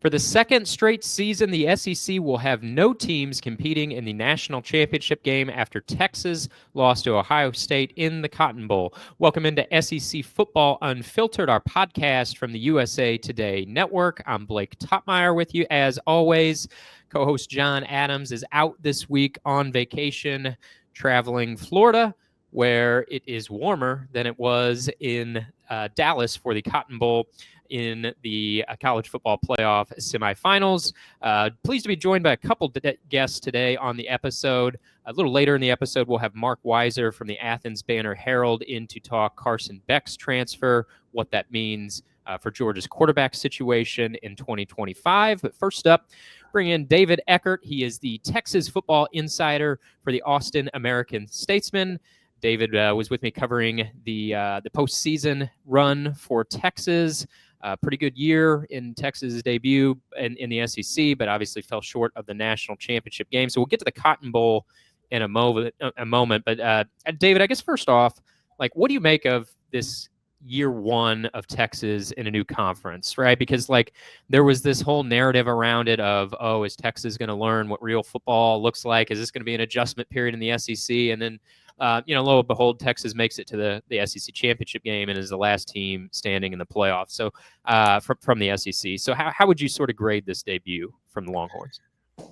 For the second straight season, the SEC will have no teams competing in the national championship game after Texas lost to Ohio State in the Cotton Bowl. Welcome into SEC Football Unfiltered, our podcast from the USA Today Network. I'm Blake Toppmeyer with you as always. Co-host John Adams is out this week on vacation, traveling Florida, where it is warmer than it was in Dallas for the Cotton Bowl in the college football playoff semifinals. Pleased to be joined by a couple guests today on the episode. A little later in the episode, we'll have Marc Weiszer from the Athens Banner-Herald in to talk Carson Beck's transfer, what that means for Georgia's quarterback situation in 2025. But first up, bring in David Eckert. He is the Texas football insider for the Austin American-Statesman. David was with me covering the postseason run for Texas. Pretty good year in Texas' debut in the SEC, but obviously fell short of the national championship game. So we'll get to the Cotton Bowl in a moment. But David, I guess first off, like, what do you make of this year one of Texas in a new conference, right? Because like there was this whole narrative around it of, oh, is Texas going to learn what real football looks like? Is this going to be an adjustment period in the SEC? And then lo and behold, Texas makes it to the SEC championship game and is the last team standing in the playoffs. So from the SEC. So how would you sort of grade this debut from the Longhorns?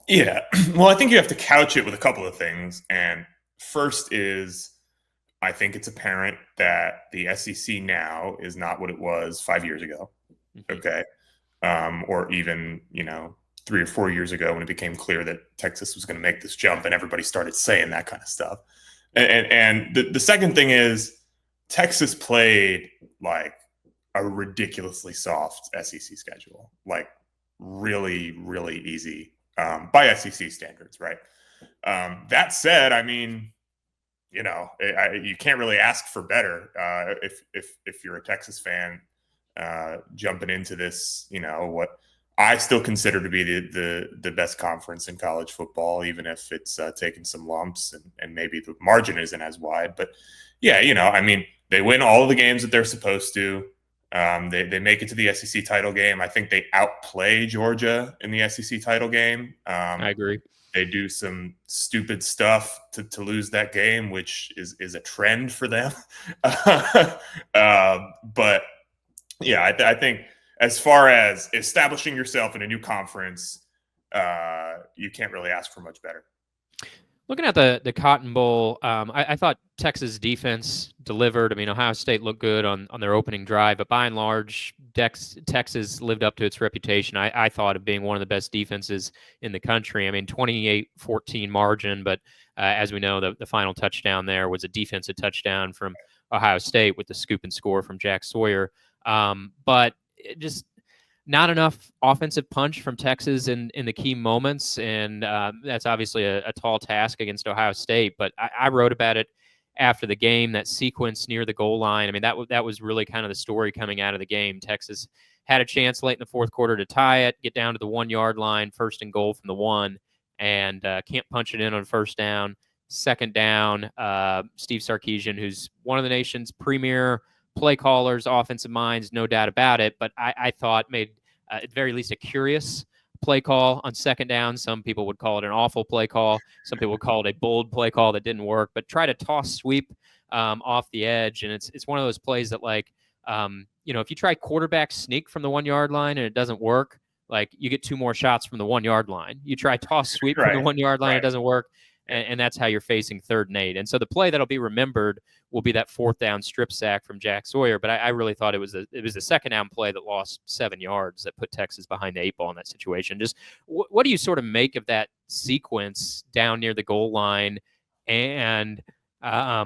Yeah, well, I think you have to couch it with a couple of things. And first is, I think it's apparent that the SEC now is not what it was 5 years ago. Okay. Or even, 3 or 4 years ago when it became clear that Texas was going to make this jump and everybody started saying that kind of stuff. And the second thing is Texas played like a ridiculously soft SEC schedule, like really, really easy by SEC standards, right? That said, I mean, you can't really ask for better if you're a Texas fan jumping into this, what I still consider to be the best conference in college football, even if it's taken some lumps and maybe the margin isn't as wide. But yeah, I mean, they win all of the games that they're supposed to. They make it to the SEC title game. I think they outplay Georgia in the SEC title game. I agree. They do some stupid stuff to lose that game, which is a trend for them. But yeah, I think as far as establishing yourself in a new conference, you can't really ask for much better. Looking at the Cotton Bowl, I thought Texas defense delivered. I mean, Ohio State looked good on their opening drive, but by and large, Texas lived up to its reputation, I thought, of being one of the best defenses in the country. I mean, 28-14 margin, but as we know, the final touchdown there was a defensive touchdown from Ohio State with the scoop and score from Jack Sawyer. But just not enough offensive punch from Texas in the key moments, and that's obviously a tall task against Ohio State. But I wrote about it after the game, that sequence near the goal line. I mean, that was really kind of the story coming out of the game. Texas had a chance late in the fourth quarter to tie it, get down to the 1 yard line, first and goal from the 1, and can't punch it in on first down. Second down, Steve Sarkisian, who's one of the nation's premier play callers, offensive minds, no doubt about it, but I thought made at the very least a curious play call on second down. Some people would call it an awful play call. Some people would call it a bold play call that didn't work, but try to toss sweep off the edge. And it's one of those plays that, like, if you try quarterback sneak from the 1 yard line and it doesn't work, like, you get 2 more shots from the 1 yard line. You try toss sweep from the 1 yard line, it doesn't work. And that's how you're facing 3rd and 8. And so the play that'll be remembered will be that 4th down strip sack from Jack Sawyer. But I really thought it was a second down play that lost 7 yards that put Texas behind the 8 ball in that situation. Just what do you sort of make of that sequence down near the goal line? And I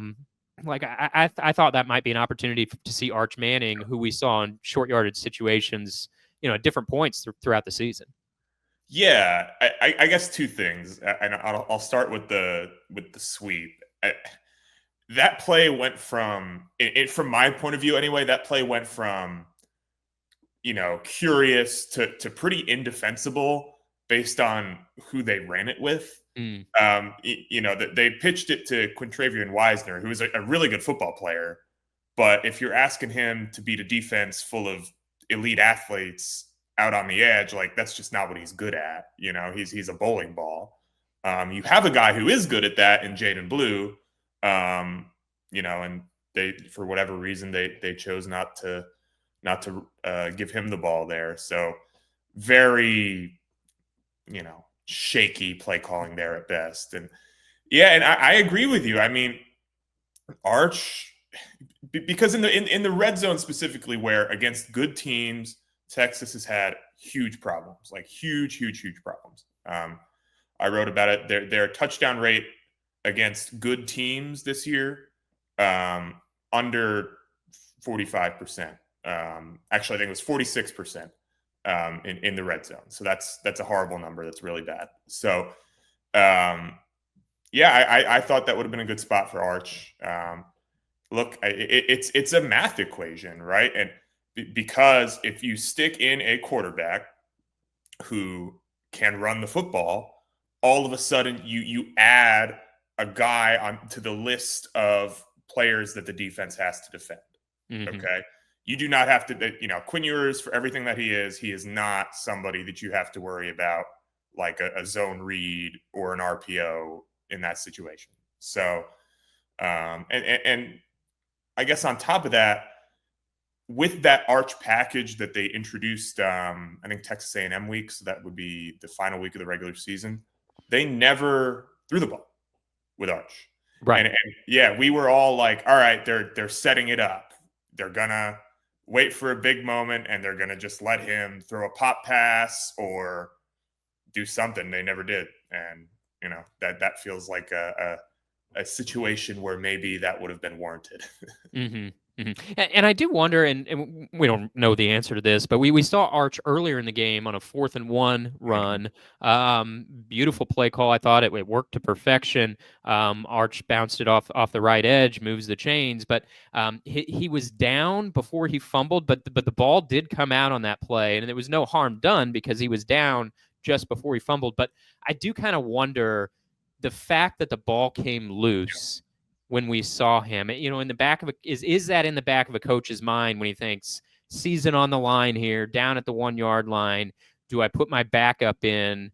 thought that might be an opportunity to see Arch Manning, who we saw in short yardage situations, at different points throughout the season. Yeah, I guess 2 things, and I'll start with the sweep. That play went from my point of view anyway. That play went from curious to pretty indefensible based on who they ran it with. That they pitched it to Quintravian Weisner, who is a really good football player, but if you're asking him to beat a defense full of elite athletes out on the edge, like that's just not what he's good at. He's a bowling ball. You have a guy who is good at that in Jaden Blue, and they, for whatever reason, they chose not to give him the ball there. So very, shaky play calling there at best. And I agree with you. I mean, Arch, because in the red zone specifically, where against good teams, Texas has had huge problems, like huge problems. I wrote about it. Their touchdown rate against good teams this year, under 45%. Actually, I think it was 46% in the red zone. So that's a horrible number. That's really bad. So, I thought that would have been a good spot for Arch. Look, it's a math equation, right? And because if you stick in a quarterback who can run the football, all of a sudden you add a guy onto the list of players that the defense has to defend. Mm-hmm. Okay. You do not have to, Quinn Ewers, for everything that he is not somebody that you have to worry about like a zone read or an RPO in that situation. So, and I guess on top of that, with that Arch package that they introduced, I think Texas A&M week, so that would be the final week of the regular season, they never threw the ball with Arch. Right. And we were all like, all right, they're setting it up. They're going to wait for a big moment and they're going to just let him throw a pop pass or do something. They never did. And, that feels like a situation where maybe that would have been warranted. Mm-hmm. Mm-hmm. And I do wonder, and we don't know the answer to this, but we saw Arch earlier in the game on a 4th and 1 run. Beautiful play call. I thought it worked to perfection. Arch bounced it off the right edge, moves the chains, but he was down before he fumbled, but the ball did come out on that play, and there was no harm done because he was down just before he fumbled. But I do kind of wonder the fact that the ball came loose when we saw him, in the back of is that in the back of a coach's mind when he thinks season on the line here, down at the 1 yard line, do I put my backup in,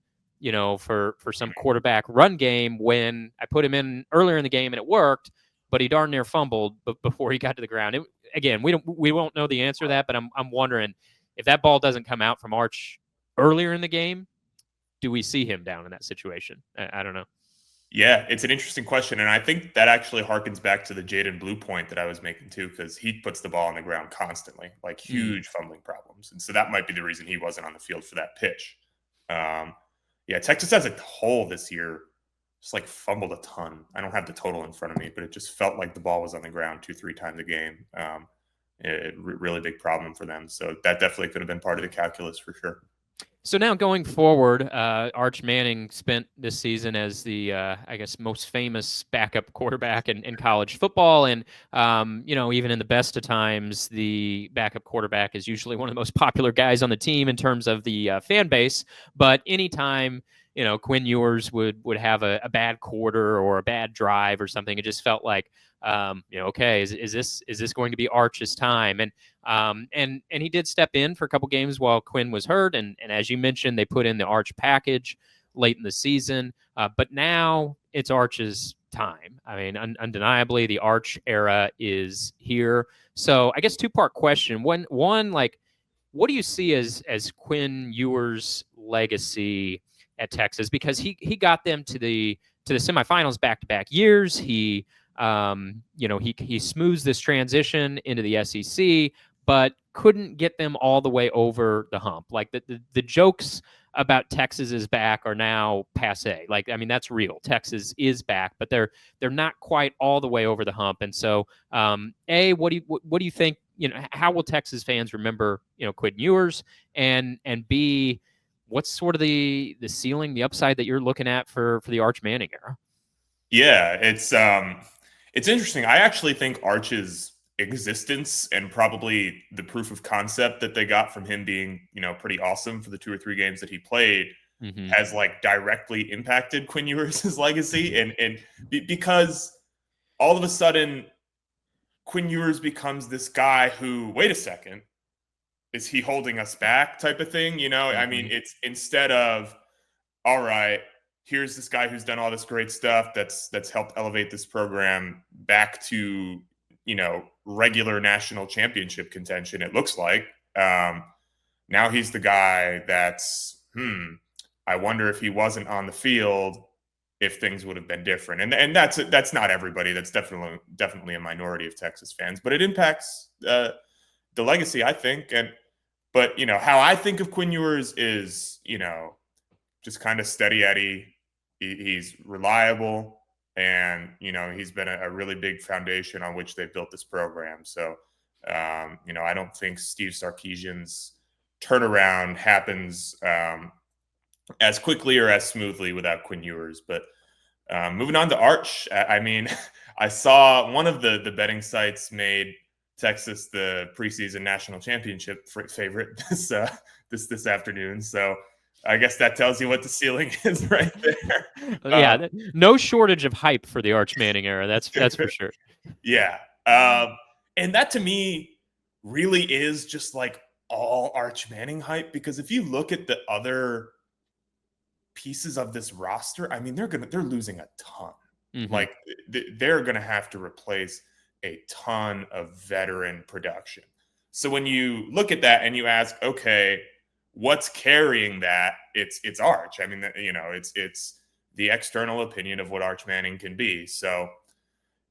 for some quarterback run game when I put him in earlier in the game and it worked, but he darn near fumbled before he got to the ground. Again, we won't know the answer to that, but I'm wondering if that ball doesn't come out from Arch earlier in the game, do we see him down in that situation? I don't know. Yeah, it's an interesting question. And I think that actually harkens back to the Jaden Blue point that I was making too, because he puts the ball on the ground constantly, like huge fumbling problems. And so that might be the reason he wasn't on the field for that pitch. Texas as a whole this year just like fumbled a ton. I don't have the total in front of me, but it just felt like the ball was on the ground 2-3 times a game. Really big problem for them. So that definitely could have been part of the calculus for sure. So now going forward, Arch Manning spent this season as the, most famous backup quarterback in college football. And, even in the best of times, the backup quarterback is usually one of the most popular guys on the team in terms of the fan base. But anytime, Quinn Ewers would have a bad quarter or a bad drive or something, it just felt like, okay, is this going to be Arch's time? And he did step in for a couple games while Quinn was hurt. And as you mentioned, they put in the Arch package late in the season. But now it's Arch's time. I mean, undeniably, the Arch era is here. So I guess 2-part question. One, like, what do you see as Quinn Ewers' legacy at Texas? Because he got them to the semifinals back-to-back years. He smooths this transition into the SEC, but couldn't get them all the way over the hump. Like the jokes about Texas is back are now passé. Like, I mean, that's real. Texas is back, but they're not quite all the way over the hump. And so, what do you think? How will Texas fans remember Quinn Ewers? And B, what's sort of the ceiling, the upside that you're looking at for the Arch Manning era? Yeah, it's interesting. I actually think Arch's existence and probably the proof of concept that they got from him being, pretty awesome for the 2 or 3 games that he played has like directly impacted Quinn Ewers' legacy. And because all of a sudden Quinn Ewers becomes this guy who, wait a second, is he holding us back type of thing? I mean, it's instead of, all right, here's this guy who's done all this great stuff that's helped elevate this program back to, regular national championship contention, it looks like. Now he's the guy that's, I wonder if he wasn't on the field, if things would have been different. And that's not everybody. That's definitely a minority of Texas fans, but it impacts the legacy, I think. But how I think of Quinn Ewers is, just kind of steady Eddie. He's reliable, and he's been a really big foundation on which they built this program. So I don't think Steve Sarkisian's turnaround happens as quickly or as smoothly without Quinn Ewers. But moving on to Arch, I mean, I saw one of the betting sites made Texas the preseason national championship favorite this afternoon. So I guess that tells you what the ceiling is right there. Yeah, no shortage of hype for the Arch Manning era. That's for sure. Yeah. And that to me really is just like all Arch Manning hype, because if you look at the other pieces of this roster, I mean, they're losing a ton. Like they're going to have to replace a ton of veteran production. So when you look at that and you ask, okay, what's carrying that? It's Arch. I mean, it's the external opinion of what Arch Manning can be. So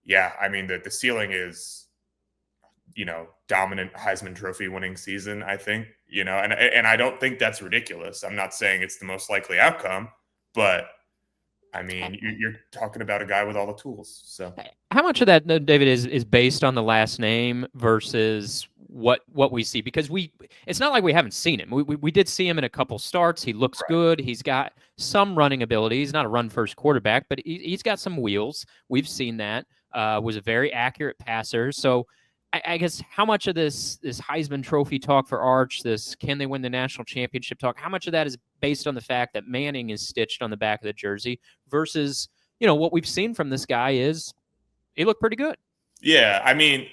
yeah, I mean, the ceiling is, dominant Heisman Trophy winning season, I think, and I don't think that's ridiculous. I'm not saying it's the most likely outcome, but I mean, you're talking about a guy with all the tools. So how much of that, David, is based on the last name versus what we see? Because it's not like we haven't seen him. We did see him in a couple starts. He looks good. He's got some running ability. He's not a run-first quarterback, but he's got some wheels. We've seen that. Was a very accurate passer. So I guess how much of this Heisman Trophy talk for Arch, this can they win the national championship talk, how much of that is based on the fact that Manning is stitched on the back of the jersey versus, what we've seen from this guy is he looked pretty good. Yeah, I mean,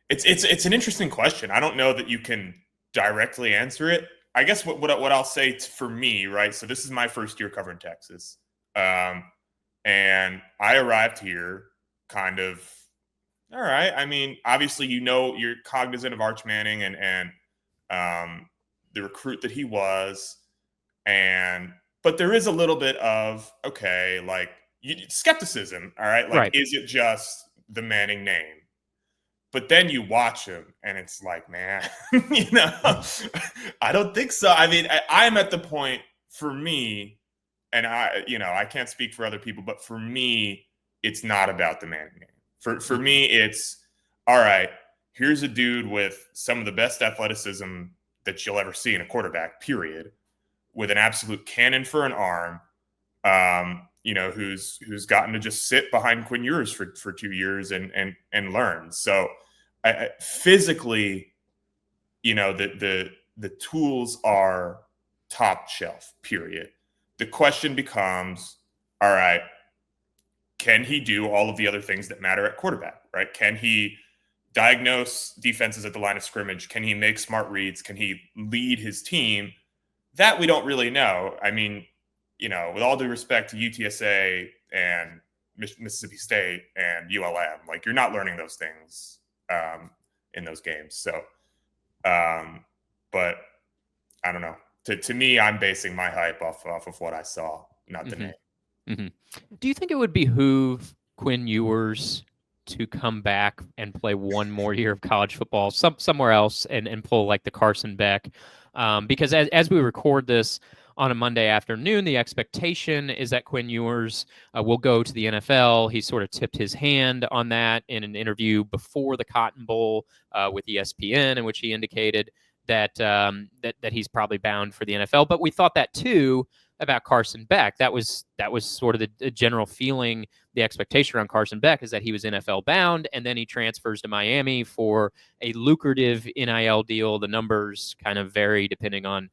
it's an interesting question. I don't know that you can directly answer it. I guess what I'll say for me, right? So this is my first year covering Texas, and I arrived here kind of. All right. I mean, obviously, you're cognizant of Arch Manning and the recruit that he was, but there is a little bit of skepticism. All right, right. Is it just the Manning name? But then you watch him, and it's like, man, I don't think so. I mean, I'm at the point for me, and I can't speak for other people, but for me, it's not about the Manning name. For me, it's, all right, here's a dude with some of the best athleticism that you'll ever see in a quarterback, period, with an absolute cannon for an arm, who's gotten to just sit behind Quinn Ewers for 2 years and learn. So physically, the tools are top shelf, period. The question becomes, all right, can he do all of the other things that matter at quarterback, right? Can he diagnose defenses at the line of scrimmage? Can he make smart reads? Can he lead his team? That we don't really know. I mean, with all due respect to UTSA and Mississippi State and ULM, you're not learning those things in those games. So, but I don't know. To me, I'm basing my hype off of what I saw, not the name. Mm-hmm. Do you think it would behoove Quinn Ewers to come back and play one more year of college football somewhere else and pull like the Carson Beck? Because as we record this on a Monday afternoon, the expectation is that Quinn Ewers will go to the NFL. He sort of tipped his hand on that in an interview before the Cotton Bowl with ESPN, in which he indicated that he's probably bound for the NFL. But we thought that too about Carson Beck. That was sort of the general feeling, the expectation around Carson Beck is that he was NFL bound, and then he transfers to Miami for a lucrative NIL deal. The numbers kind of vary depending on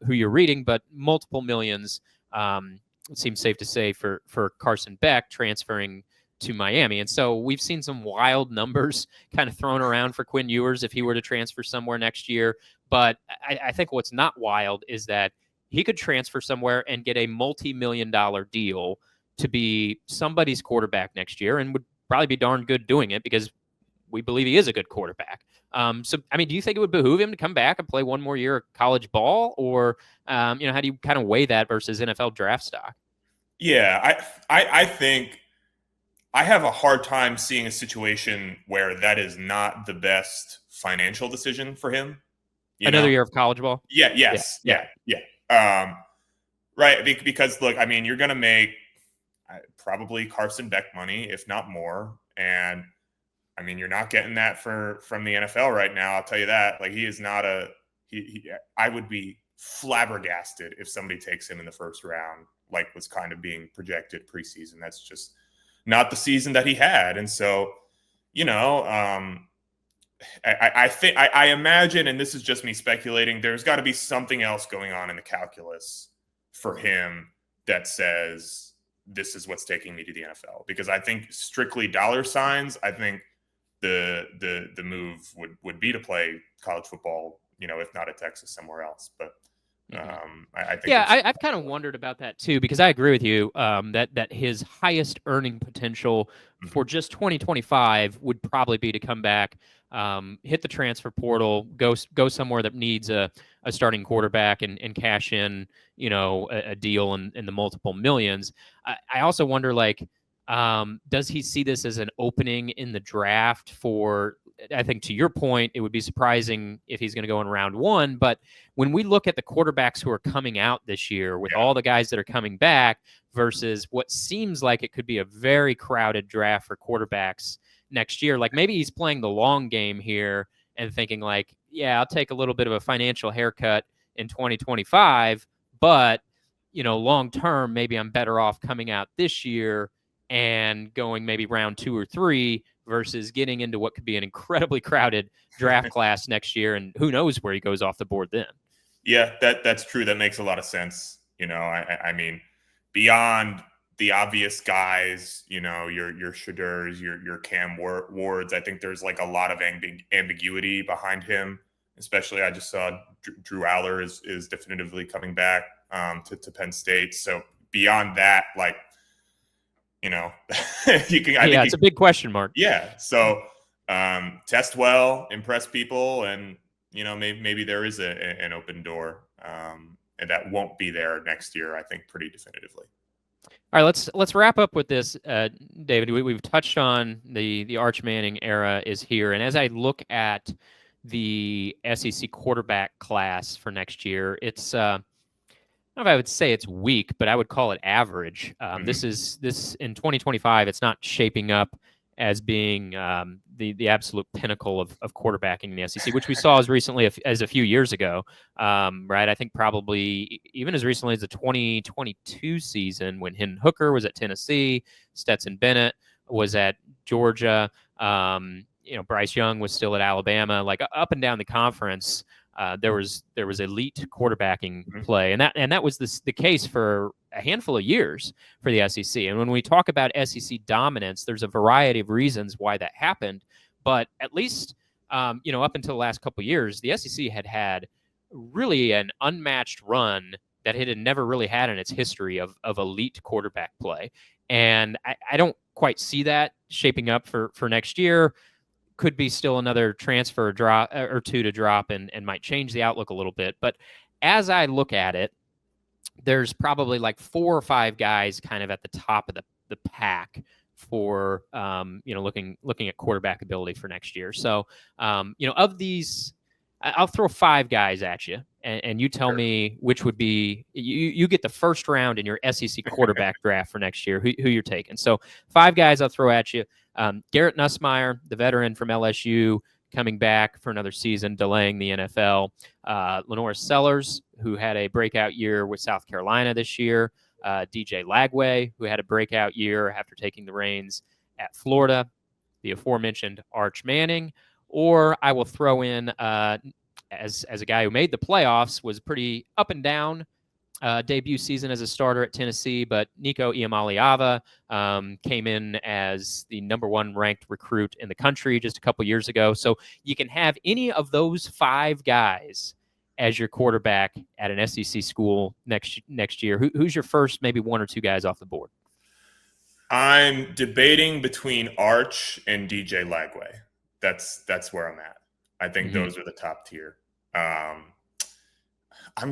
who you're reading, but multiple millions, it seems safe to say, for Carson Beck transferring to Miami. And so we've seen some wild numbers kind of thrown around for Quinn Ewers if he were to transfer somewhere next year. But I think what's not wild is that he could transfer somewhere and get a multi-million-dollar deal to be somebody's quarterback next year, and would probably be darn good doing it because we believe he is a good quarterback. So, I mean, do you think it would behoove him to come back and play one more year of college ball, or how do you kind of weigh that versus NFL draft stock? Yeah, I think I have a hard time seeing a situation where that is not the best financial decision for him. Another year of college ball? Yeah, yes, yeah. Right, because look, I mean, you're going to make probably Carson Beck money, if not more, and I mean, you're not getting that from the NFL right now. I'll tell you that. Like, he is not I would be flabbergasted if somebody takes him in the first round, like was kind of being projected preseason. That's just not the season that he had. And so, I imagine, and this is just me speculating, there's got to be something else going on in the calculus for him that says this is what's taking me to the NFL. Because I think strictly dollar signs, I think the move would be to play college football, if not at Texas, somewhere else. But I think I've kind of wondered about that too, because I agree with you that his highest earning potential for just 2025 would probably be to come back, hit the transfer portal, go somewhere that needs a starting quarterback and cash in, a deal in the multiple millions. I also wonder, does he see this as an opening in the draft for, I think to your point, it would be surprising if he's going to go in round one. But when we look at the quarterbacks who are coming out this year with all the guys that are coming back versus what seems like it could be a very crowded draft for quarterbacks next year, like maybe he's playing the long game here and thinking I'll take a little bit of a financial haircut in 2025, but, long term, maybe I'm better off coming out this year and going maybe round 2 or 3 versus getting into what could be an incredibly crowded draft class next year. And who knows where he goes off the board then. Yeah, that's true. That makes a lot of sense. I mean, beyond the obvious guys, your Shadurs, your Cam Wards, I think there's a lot of ambiguity behind him. Especially, I just saw Drew Aller is definitively coming back to Penn State. So beyond that, you can. It's a big question mark. Yeah. So test well, impress people, and maybe there is an open door, and that won't be there next year. I think pretty definitively. All right, let's wrap up with this, David. We've touched on the Arch Manning era is here, and as I look at the SEC quarterback class for next year, it's I don't know if I would say it's weak, but I would call it average. This in 2025, it's not shaping up as being the absolute pinnacle of quarterbacking in the SEC, which we saw as recently as a few years ago, right? I think probably even as recently as the 2022 season when Hendon Hooker was at Tennessee, Stetson Bennett was at Georgia, Bryce Young was still at Alabama. Up and down the conference, there was elite quarterbacking play, and that was the case for a handful of years for the SEC. And when we talk about SEC dominance, there's a variety of reasons why that happened. But at least, up until the last couple of years, the SEC had really an unmatched run that it had never really had in its history of elite quarterback play. And I don't quite see that shaping up for next year. Could be still another transfer drop or two to drop and might change the outlook a little bit. But as I look at it, there's probably 4 or 5 guys kind of at the top of the pack for looking at quarterback ability for next year. So of these, I'll throw 5 guys at you, and you tell me which would be you get the first round in your SEC quarterback draft for next year, who you're taking. So 5 guys I'll throw at you. Garrett Nussmeier, the veteran from LSU, coming back for another season, delaying the NFL. Lenora Sellers, who had a breakout year with South Carolina this year. DJ Lagway, who had a breakout year after taking the reins at Florida. The aforementioned Arch Manning. Or I will throw in, as a guy who made the playoffs, was pretty up and down debut season as a starter at Tennessee, but Nico Iamaleava came in as the number 1 ranked recruit in the country just a couple years ago. So you can have any of those 5 guys as your quarterback at an SEC school next year? Who's your first maybe one or two guys off the board? I'm debating between Arch and DJ Lagway. That's where I'm at. I think those are the top tier. I'm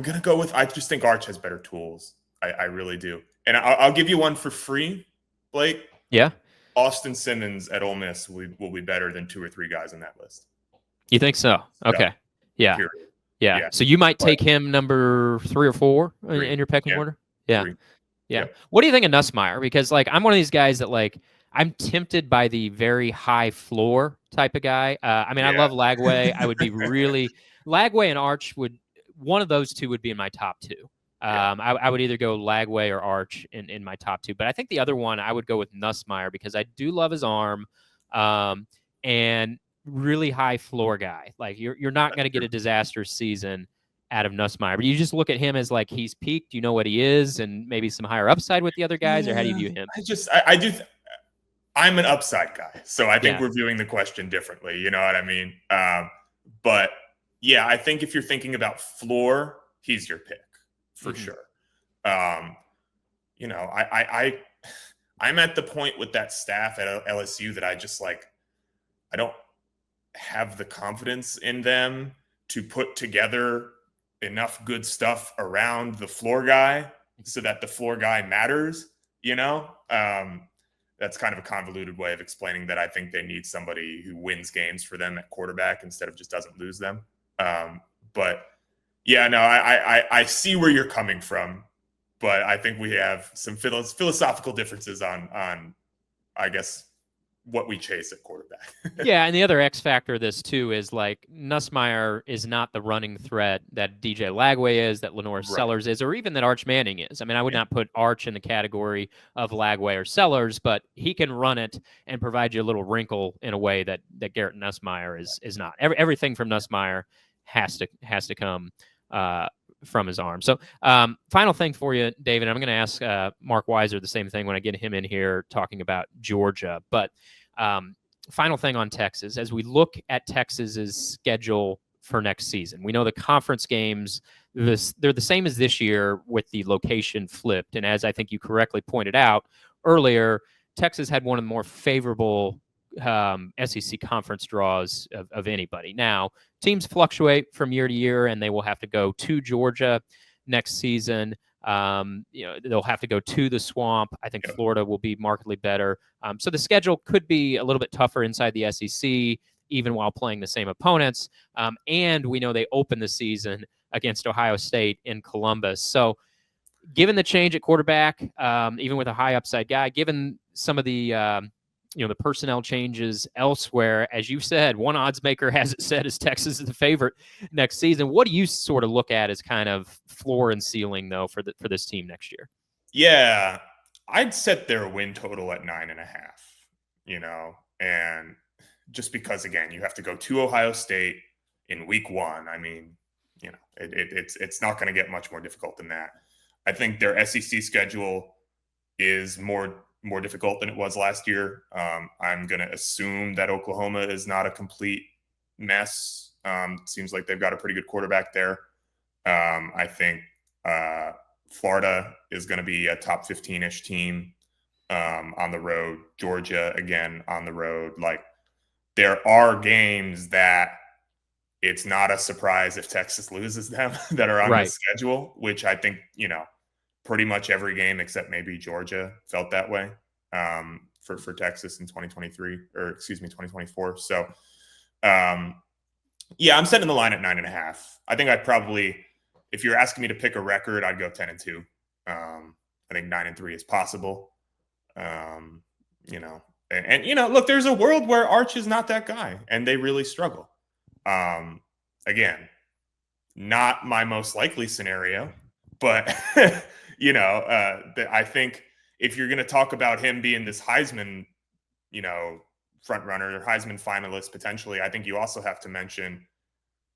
gonna go with. I just think Arch has better tools. I really do. And I'll give you one for free, Blake. Yeah. Austin Simmons at Ole Miss will be better than 2 or 3 guys on that list. You think so? Okay. Yeah. Yeah. So you might take him number 3 or 4 in your pecking order? Yeah. 3. Yeah. What do you think of Nussmeier? Because, like, I'm one of these guys that, like, I'm tempted by the very high floor type of guy. I mean, I love Lagway. I would be really – Lagway and Arch would – one of those two would be in my top 2. I would either go Lagway or Arch in my top 2. But I think the other one, I would go with Nussmeier because I do love his arm and really high floor guy. Like, you're not going to get a disastrous season out of Nussmeier. But you just look at him as, like, he's peaked. You know what he is and maybe some higher upside with the other guys, or how do you view him? I'm an upside guy. So I think we're viewing the question differently. You know what I mean? But, yeah, I think if you're thinking about floor, he's your pick. For sure. You know, I'm at the point with that staff at LSU that I just like, I don't have the confidence in them to put together enough good stuff around the floor guy so that the floor guy matters, you know? That's kind of a convoluted way of explaining that I think they need somebody who wins games for them at quarterback instead of just doesn't lose them. But yeah, no, I see where you're coming from, but I think we have some philosophical differences on I guess, what we chase at quarterback. Yeah, and the other X factor of this, too, is, like, Nussmeier is not the running threat that DJ Lagway is, that Lenore Sellers is, or even that Arch Manning is. I mean, I would not put Arch in the category of Lagway or Sellers, but he can run it and provide you a little wrinkle in a way that Garrett Nussmeier is not. Everything from Nussmeier has to come from his arm. So final thing for you, David, I'm going to ask Marc Weiszer the same thing when I get him in here talking about Georgia. But final thing on Texas, as we look at Texas's schedule for next season, we know the conference games, they're the same as this year with the location flipped. And as I think you correctly pointed out earlier, Texas had one of the more favorable SEC conference draws of anybody. Now, teams fluctuate from year to year, and they will have to go to Georgia next season. They'll have to go to the Swamp. I think Florida will be markedly better. So the schedule could be a little bit tougher inside the SEC, even while playing the same opponents. And we know they open the season against Ohio State in Columbus. So given the change at quarterback, even with a high upside guy, given some of the the personnel changes elsewhere, as you said, one odds maker has it set as Texas is the favorite next season. What do you sort of look at as kind of floor and ceiling, though, for this team next year? Yeah, I'd set their win total at 9.5. And just because, again, you have to go to Ohio State in week 1. I mean, it's not going to get much more difficult than that. I think their SEC schedule is more difficult than it was last year. I'm going to assume that Oklahoma is not a complete mess. Seems like they've got a pretty good quarterback there. I think Florida is going to be a top 15-ish team on the road. Georgia, again, on the road. Like, there are games that it's not a surprise if Texas loses them that are on the schedule, which I think, pretty much every game except maybe Georgia felt that way for Texas in 2024. So, I'm setting the line at 9.5. I think I'd probably, if you're asking me to pick a record, I'd go 10-2. I think 9-3 is possible. Look, there's a world where Arch is not that guy and they really struggle. Again, not my most likely scenario, but I think if you're going to talk about him being this Heisman, front runner or Heisman finalist potentially, I think you also have to mention,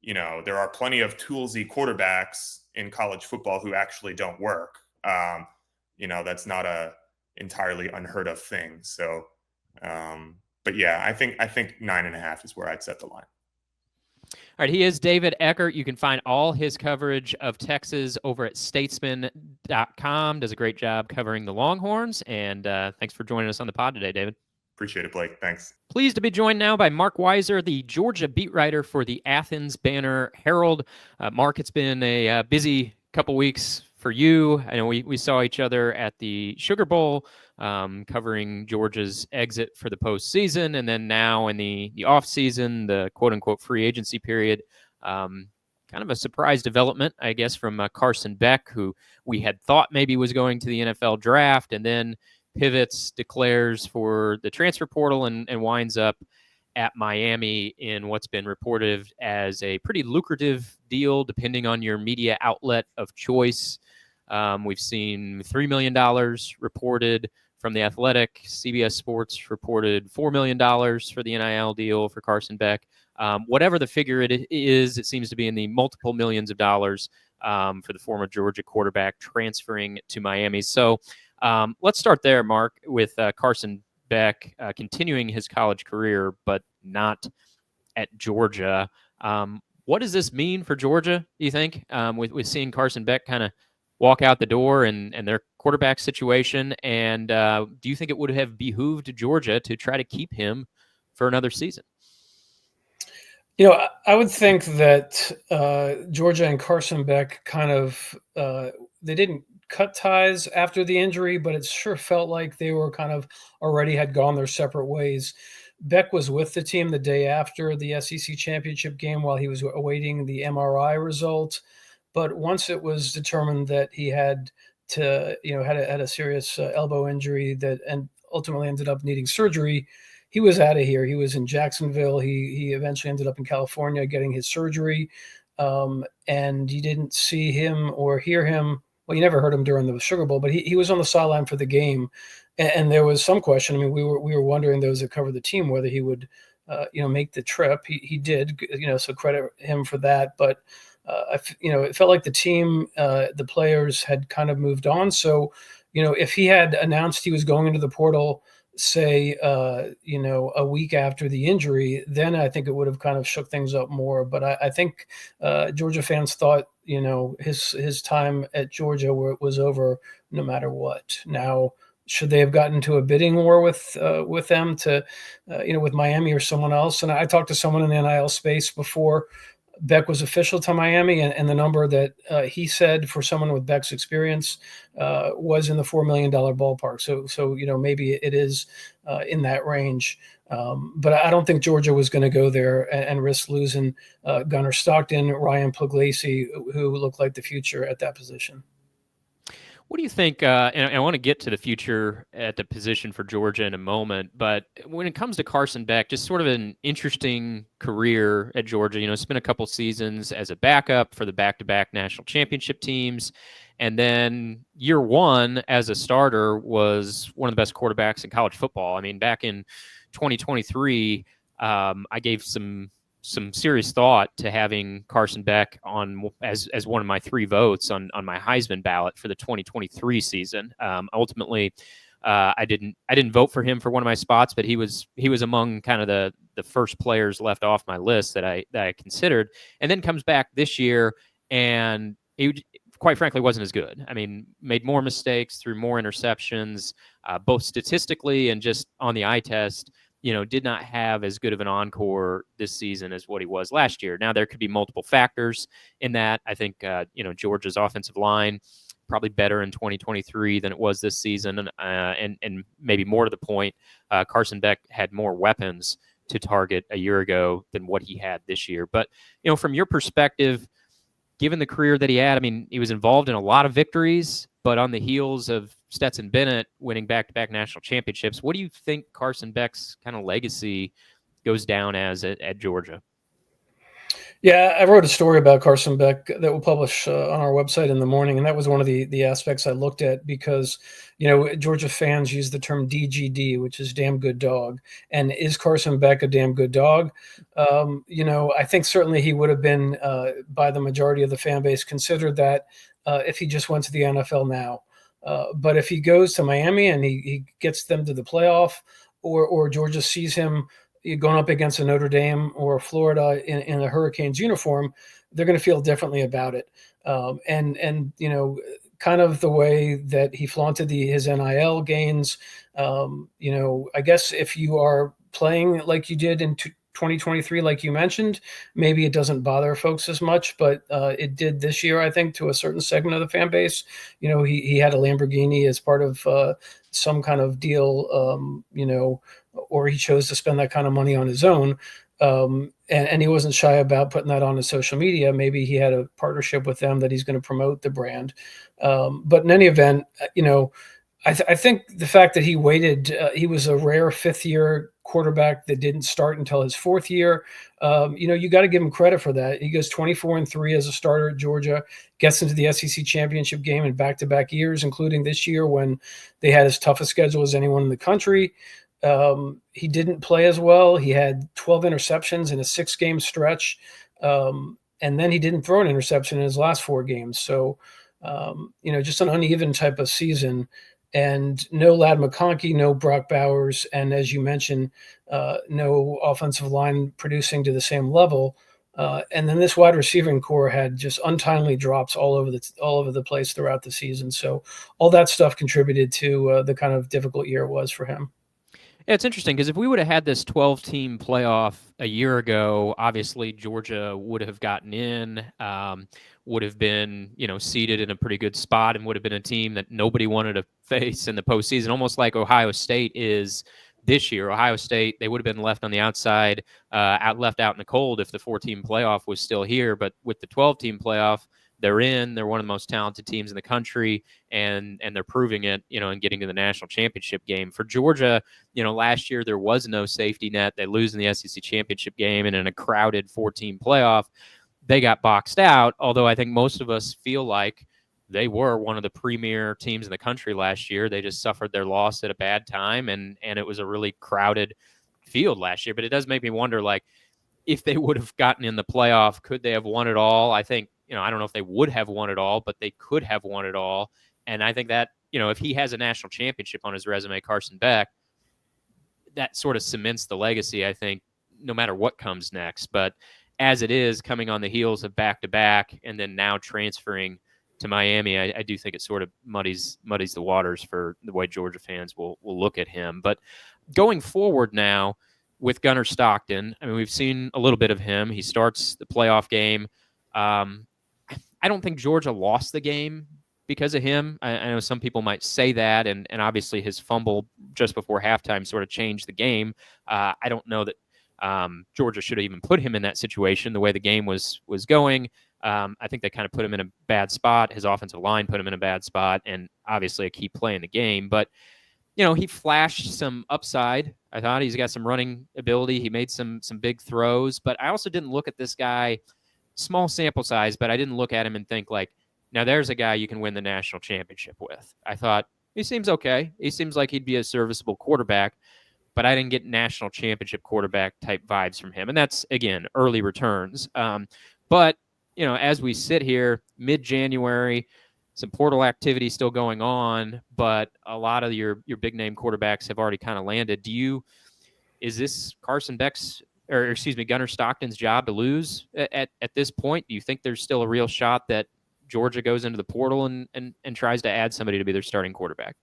there are plenty of toolsy quarterbacks in college football who actually don't work. That's not a entirely unheard of thing. So, but yeah, I think 9.5 is where I'd set the line. All right, he is David Eckert. You can find all his coverage of Texas over at statesman.com. Does a great job covering the Longhorns. And thanks for joining us on the pod today, David. Appreciate it, Blake. Thanks. Pleased to be joined now by Marc Weiszer, the Georgia beat writer for the Athens Banner-Herald. Marc, it's been a busy couple weeks for you. I know we saw each other at the Sugar Bowl, covering Georgia's exit for the postseason, and then now in the offseason, the quote-unquote free agency period. Kind of a surprise development, I guess, from Carson Beck, who we had thought maybe was going to the NFL draft, and then pivots, declares for the transfer portal, and winds up at Miami in what's been reported as a pretty lucrative deal, depending on your media outlet of choice. We've seen $3 million reported from The Athletic. CBS Sports reported $4 million for the NIL deal for Carson Beck. Whatever the figure it is, it seems to be in the multiple millions of dollars for the former Georgia quarterback transferring to Miami. So let's start there, Marc, with Carson Beck continuing his college career, but not at Georgia. What does this mean for Georgia, do you think, with seeing Carson Beck kind of walk out the door and their quarterback situation? And do you think it would have behooved Georgia to try to keep him for another season? You know, I would think that Georgia and Carson Beck kind of they didn't cut ties after the injury, but it sure felt like they were kind of already had gone their separate ways. Beck was with the team the day after the SEC championship game while he was awaiting the MRI result. But once it was determined that he had to, had a serious elbow injury and ultimately ended up needing surgery, he was out of here. He was in Jacksonville. He eventually ended up in California getting his surgery. And you didn't see him or hear him. Well, you never heard him during the Sugar Bowl, but he was on the sideline for the game. And there was some question. I mean, we were wondering, those that cover the team, whether he would, make the trip. He did, so credit him for that. But, it felt like the team, the players had kind of moved on. So, if he had announced he was going into the portal, say, a week after the injury, then I think it would have kind of shook things up more. But I think Georgia fans thought, his time at Georgia was over no matter what. Now, should they have gotten into a bidding war with them to, with Miami or someone else? And I talked to someone in the NIL space before Beck was official to Miami, and the number that he said for someone with Beck's experience was in the $4 million ballpark. So maybe it is in that range. But I don't think Georgia was going to go there and risk losing Gunnar Stockton, Ryan Puglisi, who looked like the future at that position. What do you think, and I want to get to the future at the position for Georgia in a moment, but when it comes to Carson Beck, just sort of an interesting career at Georgia. Spent a couple seasons as a backup for the back-to-back national championship teams, and then year one as a starter was one of the best quarterbacks in college football. I mean, back in 2023, I gave some serious thought to having Carson Beck on as one of my 3 votes on my Heisman ballot for the 2023 season. Ultimately, I didn't vote for him for one of my spots, but he was among kind of the first players left off my list that I considered, and then comes back this year, and he quite frankly wasn't as good. I mean, made more mistakes, threw more interceptions, both statistically and just on the eye test. Did not have as good of an encore this season as what he was last year. Now, there could be multiple factors in that. I think, Georgia's offensive line probably better in 2023 than it was this season. And maybe more to the point, Carson Beck had more weapons to target a year ago than what he had this year. But, from your perspective, given the career that he had, I mean, he was involved in a lot of victories, but on the heels of Stetson Bennett winning back-to-back national championships, what do you think Carson Beck's kind of legacy goes down as at Georgia? Yeah, I wrote a story about Carson Beck that we'll publish on our website in the morning, and that was one of the aspects I looked at because, Georgia fans use the term DGD, which is damn good dog. And is Carson Beck a damn good dog? I think certainly he would have been, by the majority of the fan base, considered that if he just went to the NFL now. But if he goes to Miami and he gets them to the playoff, or Georgia sees him you're going up against a Notre Dame or Florida in a Hurricanes uniform, they're going to feel differently about it. And kind of the way that he flaunted his NIL gains. I guess if you are playing like you did in 2023, like you mentioned, maybe it doesn't bother folks as much, but it did this year, I think, to a certain segment of the fan base. He had a Lamborghini as part of some kind of deal, or he chose to spend that kind of money on his own. And he wasn't shy about putting that on his social media. Maybe he had a partnership with them that he's going to promote the brand. But in any event, I think the fact that he waited, he was a rare fifth-year quarterback that didn't start until his fourth year. You got to give him credit for that. He goes 24-3 as a starter at Georgia, gets into the SEC championship game in back-to-back years, including this year when they had as tough a schedule as anyone in the country. He didn't play as well. He had 12 interceptions in a 6-game stretch. And then he didn't throw an interception in his last 4 games. So, just an uneven type of season. And no Ladd McConkey, no Brock Bowers, and as you mentioned, no offensive line producing to the same level. And then this wide receiving core had just untimely drops all over the place throughout the season. So all that stuff contributed to the kind of difficult year it was for him. Yeah, it's interesting because if we would have had this 12-team playoff a year ago, obviously Georgia would have gotten in, would have been, seated in a pretty good spot, and would have been a team that nobody wanted to face in the postseason, almost like Ohio State is this year. Ohio State, they would have been left on the outside, left out in the cold if the 4-team playoff was still here. But with the 12-team playoff, they're in. They're one of the most talented teams in the country, and they're proving it, and getting to the national championship game. For Georgia, last year there was no safety net. They lose in the SEC championship game, and in a crowded 4-team playoff, they got boxed out. Although I think most of us feel like they were one of the premier teams in the country last year. They just suffered their loss at a bad time, and it was a really crowded field last year. But it does make me wonder, like, if they would have gotten in the playoff, could they have won it all? I think, I don't know if they would have won it all, but they could have won it all. And I think that, if he has a national championship on his resume, Carson Beck, that sort of cements the legacy, I think, no matter what comes next. But as it is, coming on the heels of back-to-back and then now transferring to Miami, I do think it sort of muddies the waters for the way Georgia fans will look at him. But going forward now with Gunnar Stockton, I mean, we've seen a little bit of him. He starts the playoff game. I don't think Georgia lost the game because of him. I know some people might say that, and obviously his fumble just before halftime sort of changed the game. I don't know that Georgia should have even put him in that situation the way the game was going. I think they kind of put him in a bad spot. His offensive line put him in a bad spot, and obviously a key play in the game. But, he flashed some upside. I thought he's got some running ability. He made some big throws. But I also didn't look at this guy, small sample size, but I didn't look at him and think, like, now there's a guy you can win the national championship with. I thought, he seems okay. He seems like he'd be a serviceable quarterback. But I didn't get national championship quarterback type vibes from him. And that's, again, early returns. But, as we sit here mid-January, some portal activity still going on, but a lot of your big name quarterbacks have already kind of landed. Is this Gunnar Stockton's job to lose at this point? Do you think there's still a real shot that Georgia goes into the portal and tries to add somebody to be their starting quarterback?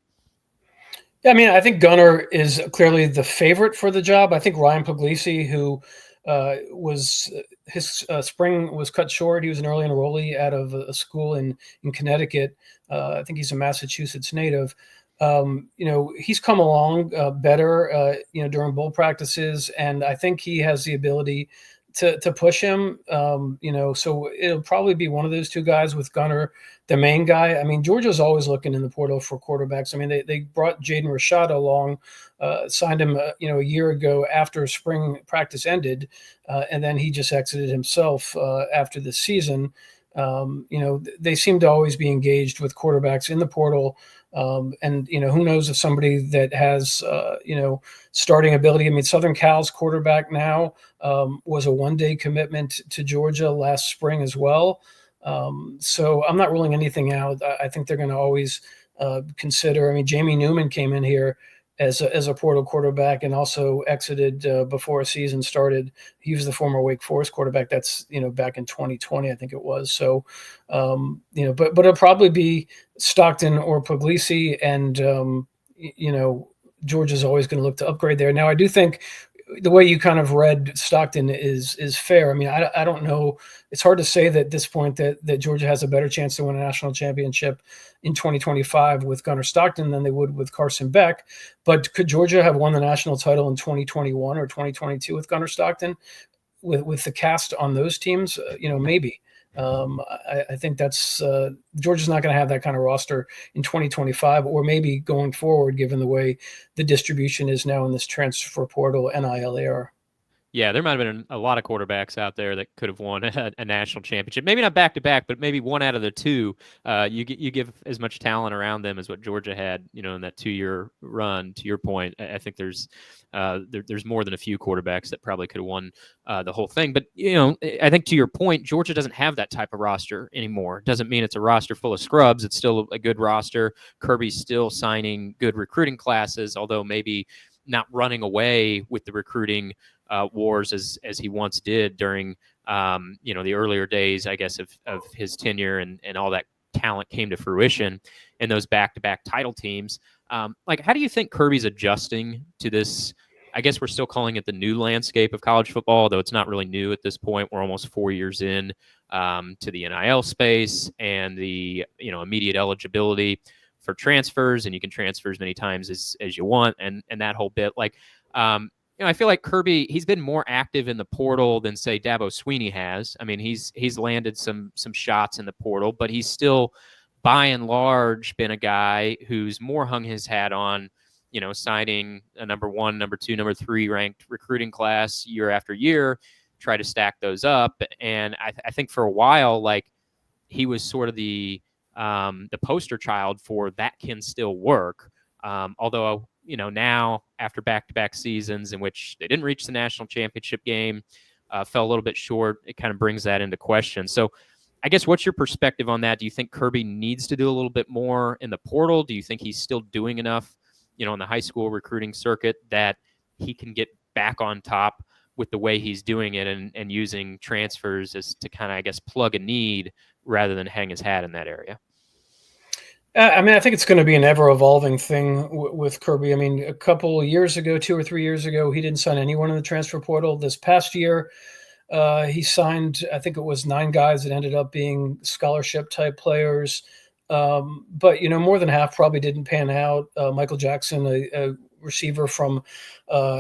Yeah, I mean, I think Gunnar is clearly the favorite for the job. I think Ryan Puglisi, who his spring was cut short. He was an early enrollee out of a school in Connecticut. I think he's a Massachusetts native. He's come along better, during bowl practices, and I think he has the ability to push him. So it'll probably be one of those two guys with Gunnar, the main guy. I mean, Georgia's always looking in the portal for quarterbacks. I mean, they brought Jaden Rashada along, signed him, a year ago after spring practice ended, and then he just exited himself after the season. They seem to always be engaged with quarterbacks in the portal. And who knows if somebody that has, starting ability. I mean, Southern Cal's quarterback now was a one-day commitment to Georgia last spring as well. So I'm not ruling anything out. I think they're going to always consider. I mean, Jamie Newman came in here as a portal quarterback, and also exited before a season started. He was the former Wake Forest quarterback. That's back in 2020, I think it was. So, but it'll probably be Stockton or Puglisi, and Georgia's always going to look to upgrade there. Now, I do think the way you kind of read Stockton is fair. I mean, I don't know. It's hard to say that at this point that Georgia has a better chance to win a national championship in 2025 with Gunnar Stockton than they would with Carson Beck. But could Georgia have won the national title in 2021 or 2022 with Gunnar Stockton? With the cast on those teams, maybe. I think that's Georgia's not going to have that kind of roster in 2025, or maybe going forward, given the way the distribution is now in this transfer portal NIL era. Yeah, there might have been a lot of quarterbacks out there that could have won a national championship. Maybe not back to back, but maybe one out of the two. You give as much talent around them as what Georgia had, in that 2-year run. To your point, I think there's more than a few quarterbacks that probably could have won the whole thing. But I think to your point, Georgia doesn't have that type of roster anymore. Doesn't mean it's a roster full of scrubs. It's still a good roster. Kirby's still signing good recruiting classes, although maybe not running away with the recruiting wars as he once did during the earlier days, I guess, of his tenure, and all that talent came to fruition in those back-to-back title teams. How do you think Kirby's adjusting to this? I guess we're still calling it the new landscape of college football, though it's not really new at this point. We're almost 4 years in to the NIL space and the immediate eligibility for transfers, and you can transfer as many times as you want, and that whole bit. I feel like Kirby, he's been more active in the portal than, say, Dabo Swinney has. I mean, he's landed some shots in the portal, but he's still, by and large, been a guy who's more hung his hat on, signing a number 1, number 2, number 3 ranked recruiting class year after year, try to stack those up. And I think for a while, he was sort of the poster child for that can still work. Although, now after back-to-back seasons in which they didn't reach the national championship game, fell a little bit short, it kind of brings that into question. So I guess what's your perspective on that? Do you think Kirby needs to do a little bit more in the portal? Do you think he's still doing enough, in the high school recruiting circuit that he can get back on top with the way he's doing it and using transfers as to kind of, I guess, plug a need rather than hang his hat in that area? I mean, I think it's going to be an ever-evolving thing with Kirby. I mean, a couple of years ago, 2 or 3 years ago, he didn't sign anyone in the transfer portal. This past year, he signed, I think it was 9 guys that ended up being scholarship-type players. But, more than half probably didn't pan out. Michael Jackson, a receiver from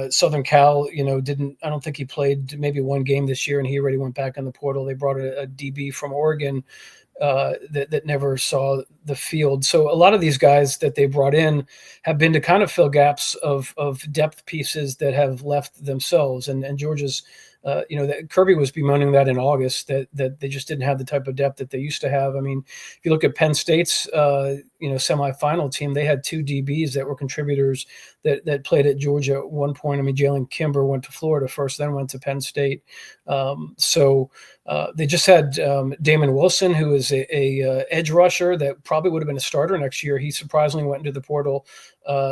Southern Cal, I don't think he played maybe 1 game this year, and he already went back in the portal. They brought a DB from Oregon that never saw the field. So a lot of these guys that they brought in have been to kind of fill gaps of depth pieces that have left themselves. And Georgia's, that Kirby was bemoaning that in August, that they just didn't have the type of depth that they used to have. I mean, if you look at Penn State's, semifinal team, they had 2 DBs that were contributors that played at Georgia at one point. I mean, Jalen Kimber went to Florida first, then went to Penn State. So they just had Damon Wilson, who is a edge rusher that probably would have been a starter next year. He surprisingly went into the portal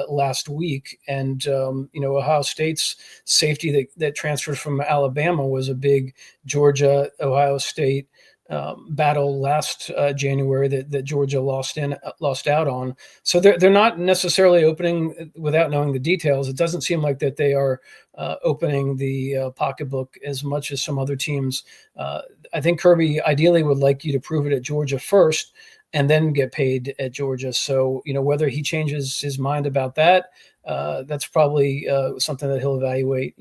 last week. And, Ohio State's safety that transferred from Alabama was a big Georgia-Ohio State battle last January that Georgia lost out on. So they're not necessarily opening without knowing the details. It doesn't seem like that they are opening the pocketbook as much as some other teams. I think Kirby ideally would like you to prove it at Georgia first and then get paid at Georgia. So, whether he changes his mind about that, that's probably something that he'll evaluate,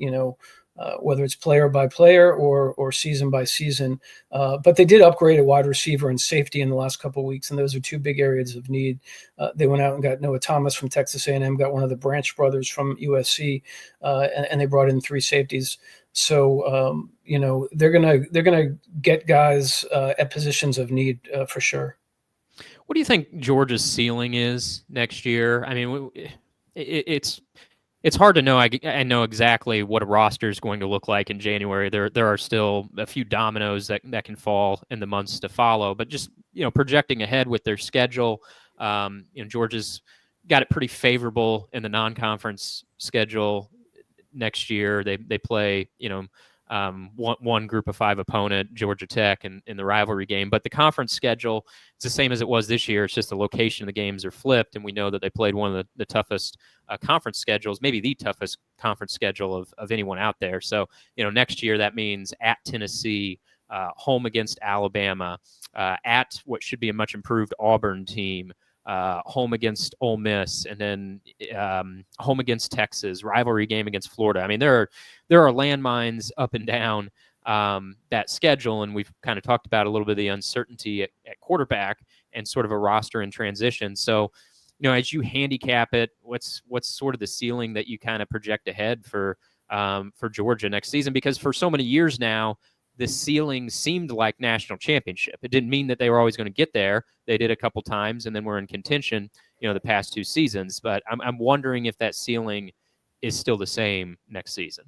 whether it's player by player or season by season. But they did upgrade a wide receiver and safety in the last couple of weeks, and those are 2 big areas of need. They went out and got Noah Thomas from Texas A&M, got one of the Branch brothers from USC, and they brought in 3 safeties. So, they're gonna get guys at positions of need for sure. What do you think Georgia's ceiling is next year? I mean, it's hard to know. I know exactly what a roster is going to look like in January. There are still a few dominoes that can fall in the months to follow. But just projecting ahead with their schedule, Georgia's got it pretty favorable in the non-conference schedule next year. They play, one group of 5 opponent, Georgia Tech, in the rivalry game. But the conference schedule is the same as it was this year. It's just the location of the games are flipped, and we know that they played one of the toughest conference schedules, maybe the toughest conference schedule of anyone out there. So, next year that means at Tennessee, home against Alabama, at what should be a much improved Auburn team, home against Ole Miss, and then home against Texas, rivalry game against Florida. I mean, there are landmines up and down that schedule, and we've kind of talked about a little bit of the uncertainty at quarterback and sort of a roster in transition. So, as you handicap it, what's sort of the ceiling that you kind of project ahead for Georgia next season? Because for so many years now, the ceiling seemed like national championship. It didn't mean that they were always going to get there. They did a couple times, and then were in contention, the past 2 seasons. But I'm wondering if that ceiling is still the same next season.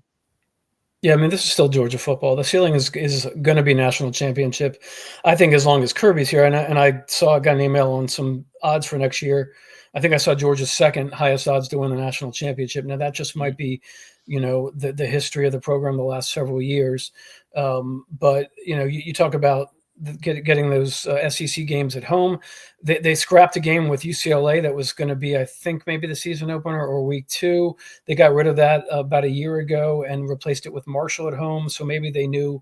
Yeah, I mean, this is still Georgia football. The ceiling is going to be national championship, I think, as long as Kirby's here. And I got an email on some odds for next year. I think I saw Georgia's second highest odds to win the national championship. Now, that just might be, the history of the program the last several years. But, you talk about getting those SEC games at home. They scrapped a game with UCLA that was going to be, I think, maybe the season opener or week 2. They got rid of that about a year ago and replaced it with Marshall at home. So maybe they knew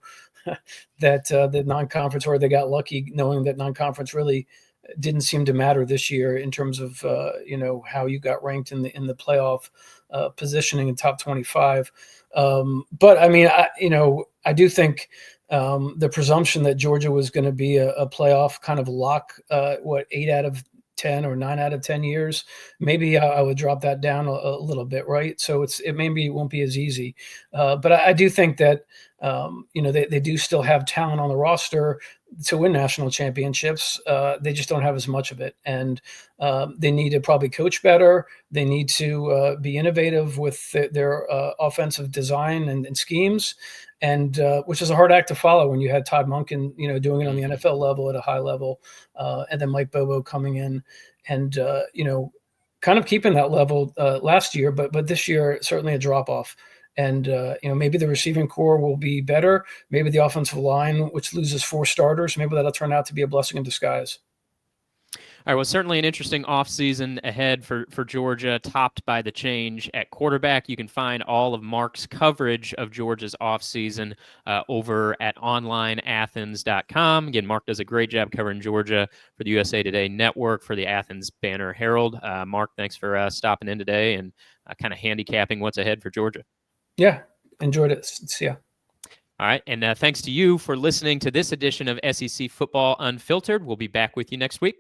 that the non-conference, or they got lucky knowing that non-conference really didn't seem to matter this year in terms of how you got ranked in the playoff positioning in top 25. But I mean, I do think the presumption that Georgia was going to be a playoff kind of lock, 8 out of 10 or 9 out of 10 years, maybe I would drop that down a little bit, right? So it won't be as easy. But I do think that they do still have talent on the roster to win national championships. They just don't have as much of it, and they need to probably coach better. They need to be innovative with their offensive design and schemes, and which is a hard act to follow when you had Todd Monken, doing it on the NFL level at a high level, and then Mike Bobo coming in and kind of keeping that level last year, but this year certainly a drop off. And, maybe the receiving core will be better. Maybe the offensive line, which loses 4 starters, maybe that'll turn out to be a blessing in disguise. All right, well, certainly an interesting offseason ahead for Georgia, topped by the change at quarterback. You can find all of Marc's coverage of Georgia's offseason over at onlineathens.com. Again, Marc does a great job covering Georgia for the USA Today Network, for the Athens Banner-Herald. Marc, thanks for stopping in today and kind of handicapping what's ahead for Georgia. Yeah, enjoyed it. See ya. All right, and thanks to you for listening to this edition of SEC Football Unfiltered. We'll be back with you next week.